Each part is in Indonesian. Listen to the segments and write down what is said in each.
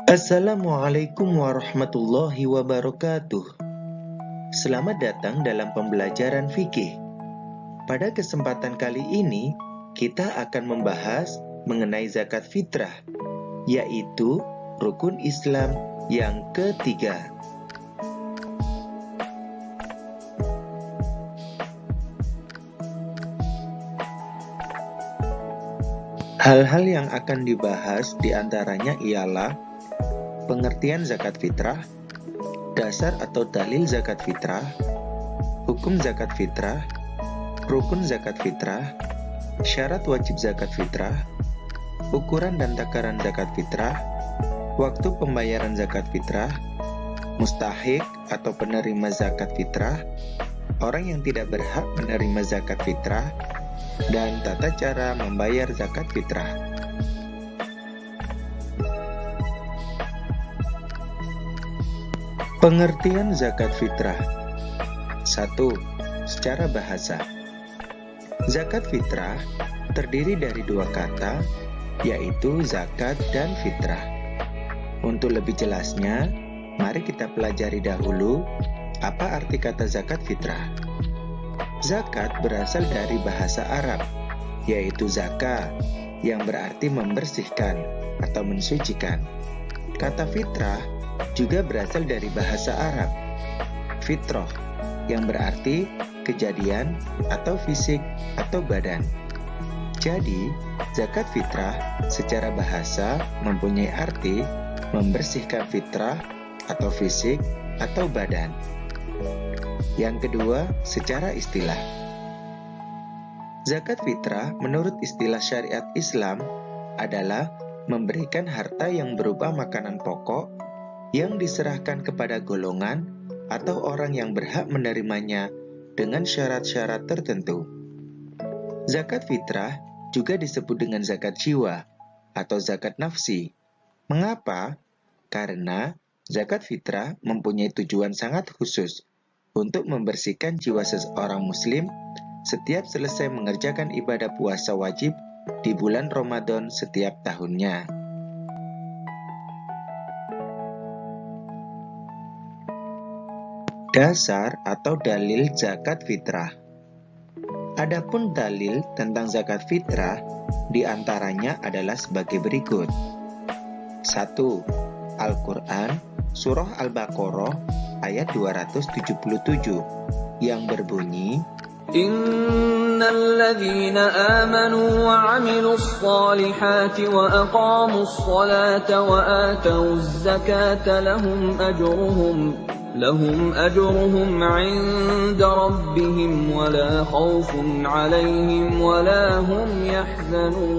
Assalamualaikum warahmatullahi wabarakatuh. Selamat datang dalam pembelajaran fikih. Pada kesempatan kali ini, kita akan membahas mengenai zakat fitrah, yaitu rukun Islam yang ketiga. Hal-hal yang akan dibahas diantaranya ialah pengertian zakat fitrah, dasar atau dalil zakat fitrah, hukum zakat fitrah, rukun zakat fitrah, syarat wajib zakat fitrah, ukuran dan takaran zakat fitrah, waktu pembayaran zakat fitrah, mustahik atau penerima zakat fitrah, orang yang tidak berhak menerima zakat fitrah, dan tata cara membayar zakat fitrah. Pengertian zakat fitrah. 1. Secara bahasa. Zakat fitrah terdiri dari dua kata, yaitu zakat dan fitrah. Untuk lebih jelasnya, mari kita pelajari dahulu apa arti kata zakat fitrah. Zakat berasal dari bahasa Arab, yaitu zaka, yang berarti membersihkan atau mensucikan. Kata fitrah juga berasal dari bahasa Arab, fitroh, yang berarti kejadian atau fisik atau badan. Jadi, zakat fitrah secara bahasa mempunyai arti membersihkan fitrah atau fisik atau badan. Yang kedua, secara istilah. Zakat fitrah menurut istilah syariat Islam adalah memberikan harta yang berupa makanan pokok yang diserahkan kepada golongan atau orang yang berhak menerimanya dengan syarat-syarat tertentu. Zakat fitrah juga disebut dengan zakat jiwa atau zakat nafsi. Mengapa? Karena zakat fitrah mempunyai tujuan sangat khusus untuk membersihkan jiwa seseorang muslim setiap selesai mengerjakan ibadah puasa wajib di bulan Ramadan setiap tahunnya. Dasar atau dalil zakat fitrah. Adapun dalil tentang zakat fitrah diantaranya adalah sebagai berikut. 1. Al-Quran, Surah Al-Baqarah ayat 277 yang berbunyi, Innalladzina amanu wa 'amilus shalihati wa aqamus shalata wa atawuz zakata lahum ajruhum 'inda rabbihim wa la khaufun 'alaihim wa la hum yahzanun.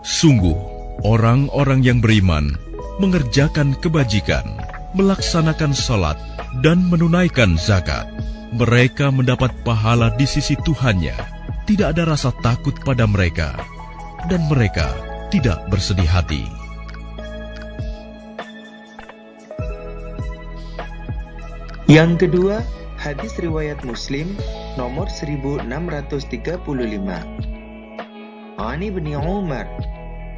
Sungguh, orang-orang yang beriman mengerjakan kebajikan, melaksanakan salat, dan menunaikan zakat. Mereka mendapat pahala di sisi Tuhannya. Tidak ada rasa takut pada mereka, dan mereka tidak bersedih hati. Yang kedua, hadis riwayat Muslim nomor 1635. Ani bin Umar,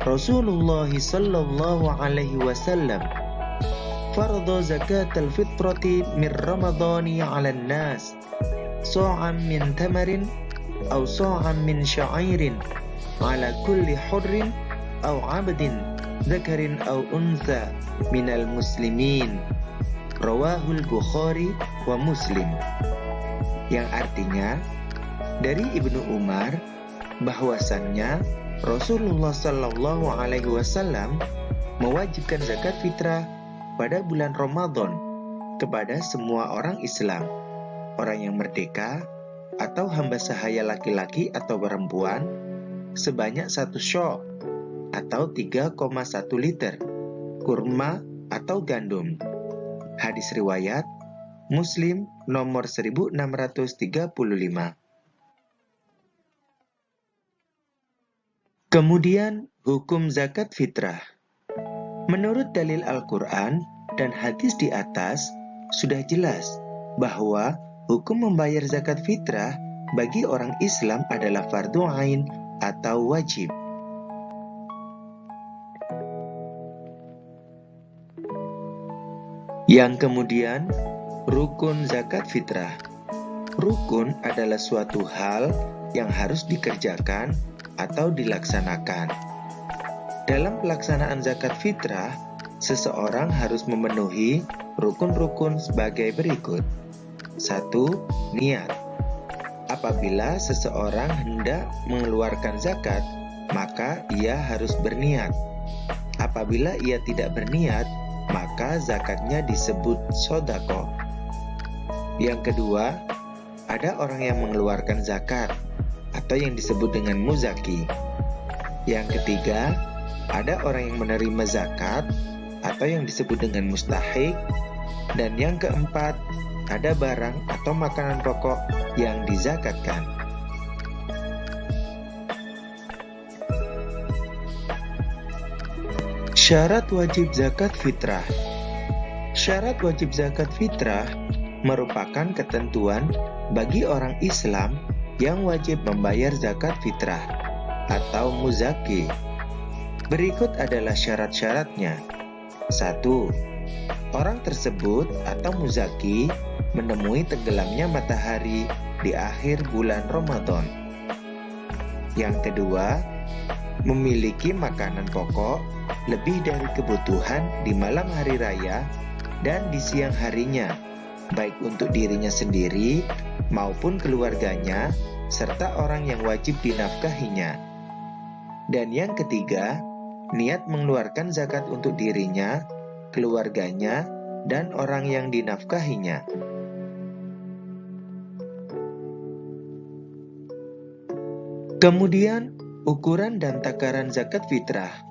Rasulullah sallallahu alaihi wasallam farada zakat al-fitrati min ramadani 'ala an-nas sa'an min tamarin aw sa'an min sya'irin 'ala kulli hurrin aw 'abdin dzakarin aw untha minal muslimin. Rawahul Bukhari wa Muslim. Yang artinya, dari Ibnu Umar bahwasannya Rasulullah Sallallahu Alaihi Wasallam mewajibkan zakat fitrah pada bulan Ramadan kepada semua orang Islam, orang yang merdeka atau hamba sahaya laki-laki atau perempuan sebanyak 1 sya' atau 3,1 liter kurma atau gandum. Hadis riwayat Muslim nomor 1635. Kemudian hukum zakat fitrah. Menurut dalil Al-Quran dan hadis di atas, sudah jelas bahwa hukum membayar zakat fitrah bagi orang Islam adalah fardu ain atau wajib. Yang kemudian, rukun zakat fitrah. Rukun adalah suatu hal yang harus dikerjakan atau dilaksanakan. Dalam pelaksanaan zakat fitrah, seseorang harus memenuhi rukun-rukun sebagai berikut. 1. Niat. Apabila seseorang hendak mengeluarkan zakat, maka ia harus berniat. Apabila ia tidak berniat, maka zakatnya disebut sodaqah. Yang kedua, ada orang yang mengeluarkan zakat atau yang disebut dengan muzaki. Yang ketiga, ada orang yang menerima zakat atau yang disebut dengan mustahik. Dan yang keempat, ada barang atau makanan pokok yang dizakatkan. Syarat wajib zakat fitrah. Syarat wajib zakat fitrah merupakan ketentuan bagi orang Islam yang wajib membayar zakat fitrah atau muzaki. Berikut adalah syarat-syaratnya. 1. Orang tersebut atau muzaki menemui tenggelamnya matahari di akhir bulan Ramadan. Yang kedua, memiliki makanan pokok lebih dari kebutuhan di malam hari raya dan di siang harinya, baik untuk dirinya sendiri maupun keluarganya, serta orang yang wajib dinafkahinya. Dan yang ketiga, niat mengeluarkan zakat untuk dirinya, keluarganya, dan orang yang dinafkahinya. Kemudian, ukuran dan takaran zakat fitrah.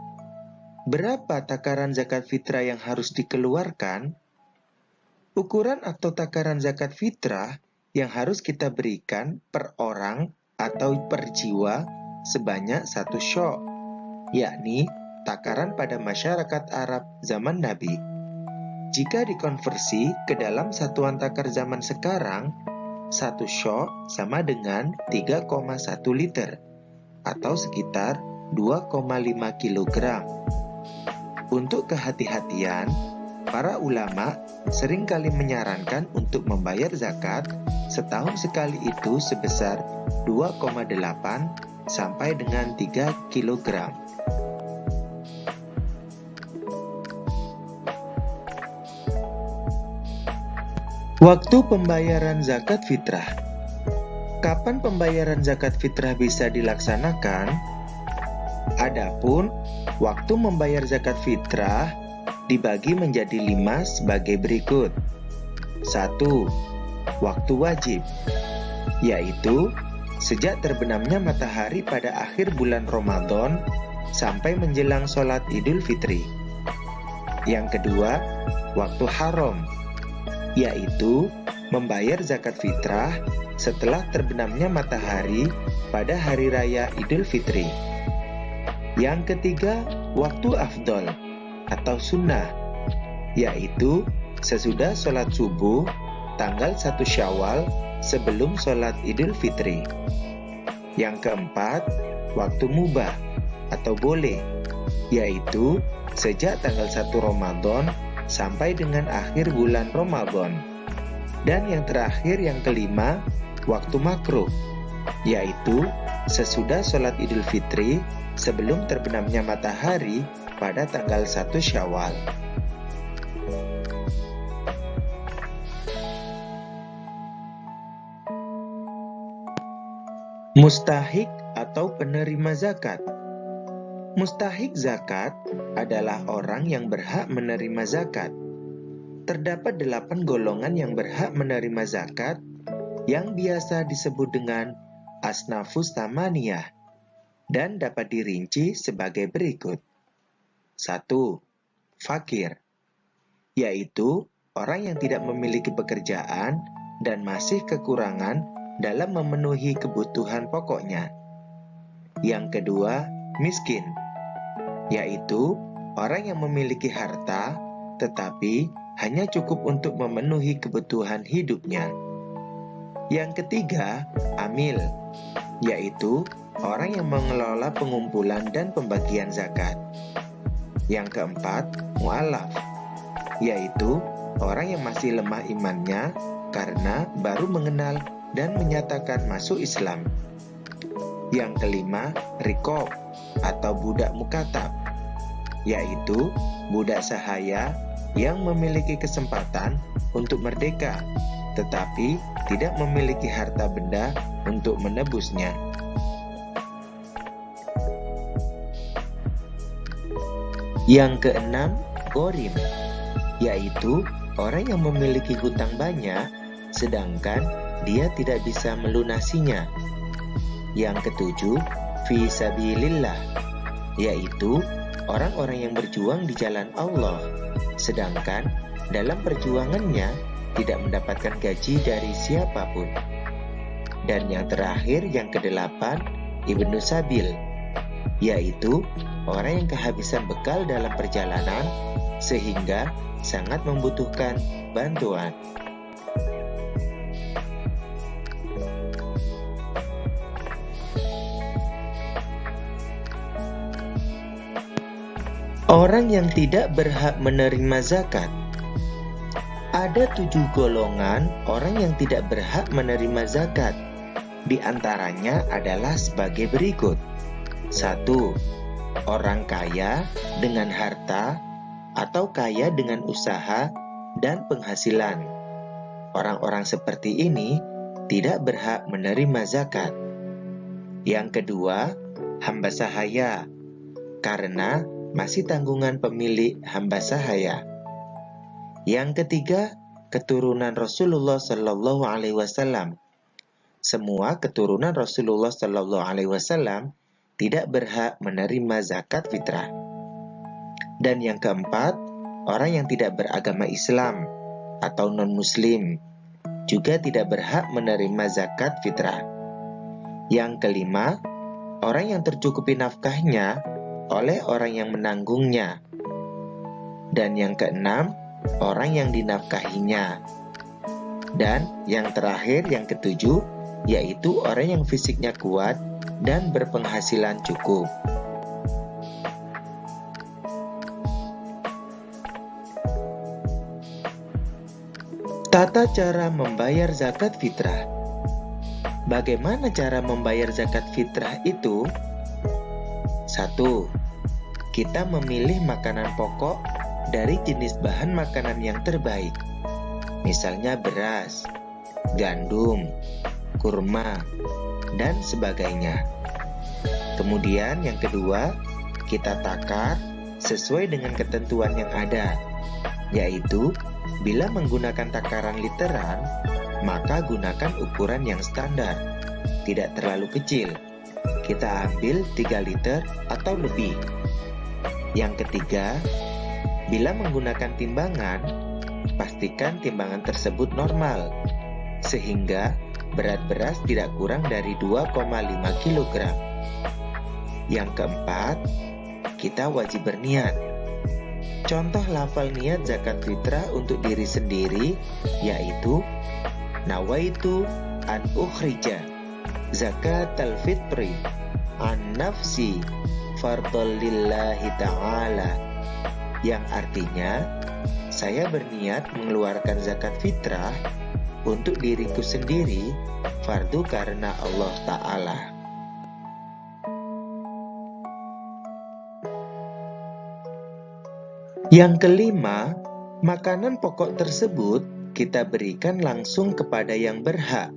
Berapa takaran zakat fitrah yang harus dikeluarkan? Ukuran atau takaran zakat fitrah yang harus kita berikan per orang atau per jiwa sebanyak 1 syok, yakni takaran pada masyarakat Arab zaman Nabi. Jika dikonversi ke dalam satuan takar zaman sekarang, 1 syok sama dengan 3,1 liter atau sekitar 2,5 kilogram. Untuk kehati-hatian, para ulama seringkali menyarankan untuk membayar zakat setahun sekali itu sebesar 2,8 sampai dengan 3 kilogram. Waktu pembayaran zakat fitrah. Kapan pembayaran zakat fitrah bisa dilaksanakan? Adapun waktu membayar zakat fitrah dibagi menjadi 5 sebagai berikut. 1. Waktu wajib, yaitu sejak terbenamnya matahari pada akhir bulan Ramadan sampai menjelang sholat Idul Fitri. Yang kedua, waktu haram, yaitu membayar zakat fitrah setelah terbenamnya matahari pada hari raya Idul Fitri. Yang ketiga, waktu afdol atau sunnah, yaitu sesudah sholat subuh tanggal 1 Syawal sebelum sholat Idul Fitri. Yang keempat, waktu mubah atau boleh, yaitu sejak tanggal 1 Ramadan sampai dengan akhir bulan Ramadan. Dan yang terakhir, yang kelima, waktu makruh, yaitu sesudah sholat Idul Fitri sebelum terbenamnya matahari pada tanggal 1 Syawal. Mustahik atau penerima zakat. Mustahik zakat adalah orang yang berhak menerima zakat. Terdapat 8 golongan yang berhak menerima zakat yang biasa disebut dengan asnafus tamaniyah dan dapat dirinci sebagai berikut. 1. Fakir, yaitu orang yang tidak memiliki pekerjaan dan masih kekurangan dalam memenuhi kebutuhan pokoknya. Yang kedua, miskin, yaitu orang yang memiliki harta tetapi hanya cukup untuk memenuhi kebutuhan hidupnya. Yang ketiga, amil, yaitu orang yang mengelola pengumpulan dan pembagian zakat. Yang keempat, mu'alaf, yaitu orang yang masih lemah imannya karena baru mengenal dan menyatakan masuk Islam. Yang kelima, riqab atau budak mukatab, yaitu budak sahaya yang memiliki kesempatan untuk merdeka, tetapi tidak memiliki harta benda untuk menebusnya. Yang keenam, ghorim, yaitu orang yang memiliki hutang banyak, sedangkan dia tidak bisa melunasinya. Yang ketujuh, fi sabilillah, yaitu orang-orang yang berjuang di jalan Allah, sedangkan dalam perjuangannya tidak mendapatkan gaji dari siapapun. Dan yang terakhir, yang kedelapan, ibnu sabil, yaitu orang yang kehabisan bekal dalam perjalanan sehingga sangat membutuhkan bantuan. Orang yang tidak berhak menerima zakat. Ada 7 golongan orang yang tidak berhak menerima zakat. Di antaranya adalah sebagai berikut. 1. Orang kaya dengan harta atau kaya dengan usaha dan penghasilan. Orang-orang seperti ini tidak berhak menerima zakat. Yang kedua, hamba sahaya, karena masih tanggungan pemilik hamba sahaya. Yang ketiga, keturunan Rasulullah Sallallahu Alaihi Wasallam. Semua keturunan Rasulullah Sallallahu Alaihi Wasallam tidak berhak menerima zakat fitrah. Dan yang keempat, orang yang tidak beragama Islam atau non-Muslim juga tidak berhak menerima zakat fitrah. Yang kelima, orang yang tercukupi nafkahnya oleh orang yang menanggungnya. Dan yang keenam, orang yang dinafkahinya. Dan yang terakhir, yang ketujuh, yaitu orang yang fisiknya kuat dan berpenghasilan cukup. Tata cara membayar zakat fitrah. Bagaimana cara membayar zakat fitrah itu? 1. Kita memilih makanan pokok dari jenis bahan makanan yang terbaik. Misalnya beras, gandum, kurma, dan sebagainya. Kemudian yang kedua, kita takar sesuai dengan ketentuan yang ada, yaitu bila menggunakan takaran literan, maka gunakan ukuran yang standar, tidak terlalu kecil. Kita ambil 3 liter atau lebih. Yang ketiga, bila menggunakan timbangan, pastikan timbangan tersebut normal, sehingga berat beras tidak kurang dari 2,5 kg. Yang keempat, kita wajib berniat. Contoh lafal niat zakat fitrah untuk diri sendiri yaitu nawaitu an ukhrija zakatal fitri an nafsi fardhal lillahi ta'ala, yang artinya saya berniat mengeluarkan zakat fitrah untuk diriku sendiri, fardu karena Allah Ta'ala. Yang kelima, makanan pokok tersebut kita berikan langsung kepada yang berhak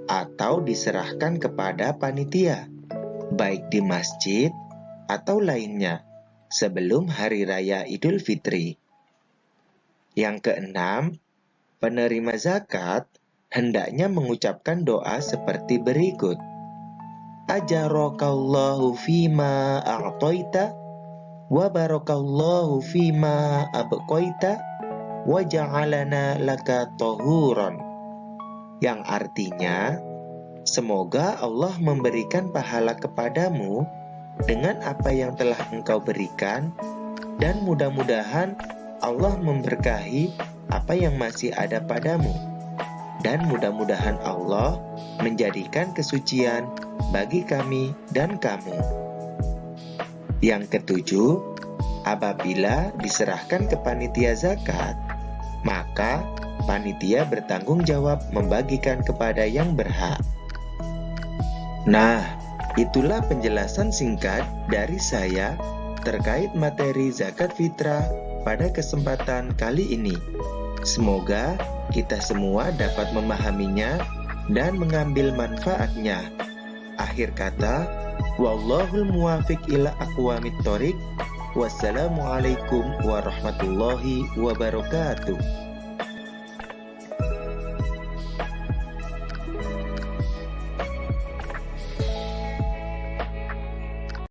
atau diserahkan kepada panitia, baik di masjid atau lainnya, sebelum Hari Raya Idul Fitri. Yang keenam, penerima zakat hendaknya mengucapkan doa seperti berikut. Ajarakallahu fima a'taita wa barakallahu fima abqaita wa ja'alana laka tahuran, yang artinya semoga Allah memberikan pahala kepadamu dengan apa yang telah engkau berikan, dan mudah-mudahan Allah memberkahi apa yang masih ada padamu, dan mudah-mudahan Allah menjadikan kesucian bagi kami dan kamu. Yang ketujuh, apabila diserahkan ke panitia zakat, maka panitia bertanggung jawab membagikan kepada yang berhak. Nah, itulah penjelasan singkat dari saya terkait materi zakat fitrah pada kesempatan kali ini. Semoga kita semua dapat memahaminya dan mengambil manfaatnya. Akhir kata, wallahul muwafiq ila aqwamit thoriq. Wassalamualaikum warahmatullahi wabarakatuh.